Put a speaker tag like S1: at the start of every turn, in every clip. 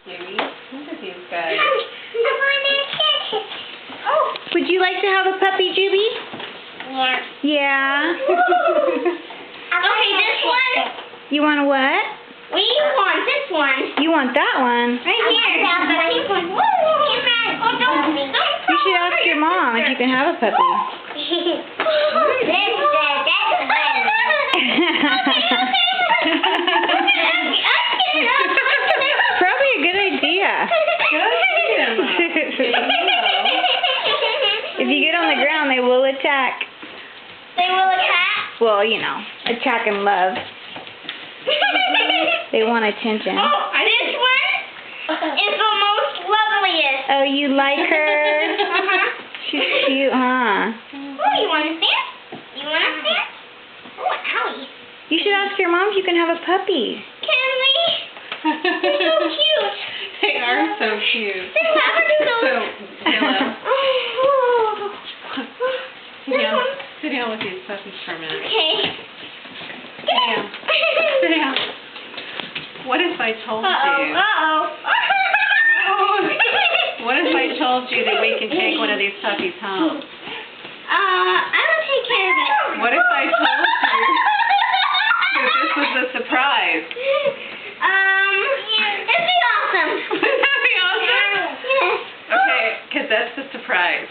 S1: Judy. Look at these guys.
S2: Oh. Would you like to have a puppy, Juby?
S3: Yeah.
S2: Yeah.
S3: Okay, this one.
S2: You want a what?
S3: We want this one.
S2: You want that one?
S3: Right here.
S2: You should ask your mom if you can have a puppy. Probably a good idea. If you get on the ground, they will attack.
S3: They will attack?
S2: Well, you know, attack and love. They want attention.
S3: Oh, this one is the most loveliest.
S2: Oh, you like her?
S3: Uh-huh.
S2: She's cute, huh?
S3: Oh, you want to stand? You want to stand? Oh, owie.
S2: You should ask your mom if you can have a puppy.
S3: Can we? They're so cute.
S1: They are so cute.
S3: They're Labradoodles.
S1: So yellow.
S3: Oh.
S1: Sit down. Sit down with these puppies for a minute.
S3: Okay.
S1: Sit down. Sit down. What if I told you?
S3: Uh-oh.
S1: What if I told you that we can take one of these puppies home?
S3: I will take care of it.
S1: What if I told you that this was a surprise?
S3: It'd be awesome.
S1: Wouldn't that be awesome?
S3: Yes.
S1: Okay, because that's the surprise.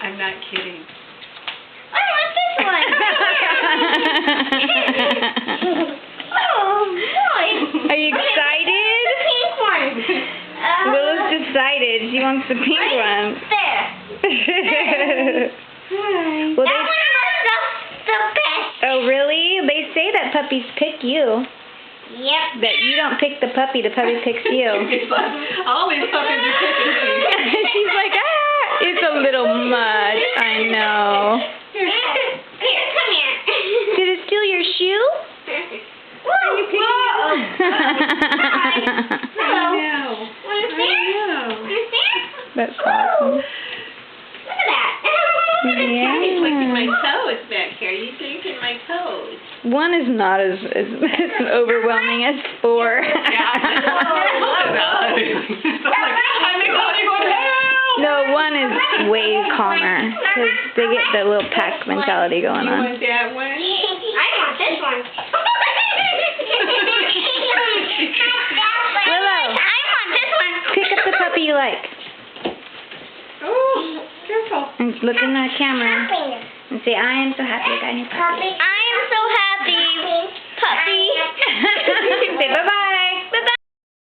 S1: I'm not kidding.
S3: I want this one. Oh, boy.
S2: Are you excited?
S3: The pink one.
S2: Willow's decided. She wants the pink one.
S3: There.
S2: Well,
S3: That one was the best.
S2: oh, really? They say that puppies pick you.
S3: Yep.
S2: That you don't pick the puppy picks you.
S1: It's like, all these puppies are picking me.
S2: She's like, it's a little much. I know.
S3: Here, come here.
S2: Did it steal your shoe?
S3: Whoa. Hello.
S1: I know.
S3: Want to stand?
S1: know.
S3: Want to stand?
S2: That's awesome.
S3: Look at that.
S1: He's licking my
S2: Yeah.
S1: toes back here. You licking my toes.
S2: One is not as overwhelming as four.
S1: I'm excited going hell.
S2: No, one is way calmer because they get the little pack mentality going
S1: You
S2: on.
S1: want that one?
S3: I want this one.
S2: Willow.
S3: I want this one.
S2: Pick up the puppy you like
S1: Oh, careful.
S2: and look in the camera and say, I am so happy I got a new puppy.
S3: I am so happy, puppy.
S2: Say bye-bye.